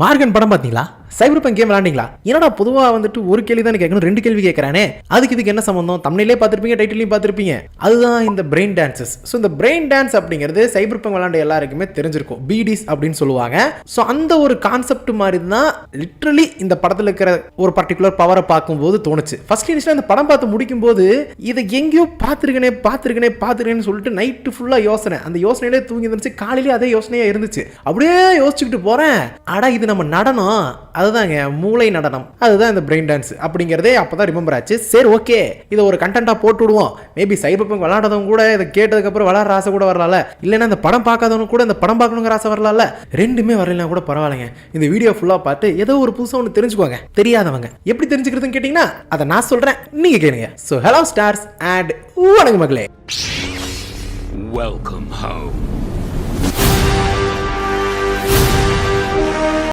Morgan படம் பாத்தீங்களா? Cyberpunk game விளையாண்டீங்களா? என்னடா பொதுவா வந்துட்டு ஒரு கேள்வி தான் கேட்கணும், 2 கேள்வி கேட்கறானே, அதுக்கு இதுக்கு என்ன சம்பந்தம்? தமிழ்லயே பார்த்திருப்பீங்க, டைட்டிலையும் பார்த்திருப்பீங்க. அதுதான் இந்த பிரெயின் டான்சஸ். ஸோ இந்த பிரெயின் டான்ஸ் அப்படிங்கிறது சைபர்பங்க் விளையாண்ட எல்லாருக்குமே தெரிஞ்சிருக்கும். பிடிஸ் அப்படின்னு சொல்லுவாங்க. ஸோ அந்த ஒரு கான்செப்ட் மாதிரி தான் லிட்ரலி இந்த படத்தில் இருக்கிற ஒரு பர்டிகுலர் பவரை பார்க்கும்போது தோணுச்சு. ஃபர்ஸ்ட் இனிஷியலாக இந்த படம் பார்த்து முடிக்கும் போது இதை எங்கேயோ பார்த்துருக்கேன்னு சொல்லிட்டு நைட்டு ஃபுல்லா யோசனை, அந்த யோசனையிலே தூங்கி இருந்துச்சு. காலையிலேயே அதே யோசனையா இருந்துச்சு. அப்படியே யோசிச்சுக்கிட்டு போறேன், அடா இது நம்ம நடனம், அதுதாங்க மூளை நடனம், அதுதான் இந்த பிரெயின் டான்ஸ் அப்படிங்கிறதே அப்பதான் ரிமெம்பர் ஆச்சு. சரி ஓகே, இதை ஒரு கண்டென்ட்டா போட்டு விடுவோம். மேபி சைபர்பங்க் விளையாடுறவங்க கூட இதை கேட்டதுக்கு அப்புறம் விளையாடுற ஆசை கூட வரலாம்ல, இல்லைன்னா இந்த படம் பார்க்காதவங்க கூட இந்த படம் பார்க்கணுங்கிற ஆசை வரலாம்ல. ரெண்டுமே வரலாம் கூட பரவாயில்லைங்க. இந்த வீடியோ ஃபுல்லா பார்த்து ஏதோ ஒரு புதுசா ஒன்று தெரிஞ்சுக்குவாங்க. தெரியாதவங்க எப்படி தெரிஞ்சுக்கிறதுன்னு கேட்டீங்கன்னா அதை நான் சொல்றேன், நீங்க கேளுங்க. ஸோ ஹலோ ஸ்டார்ஸ் அண்ட் வணக்கம் மகளே. Welcome home.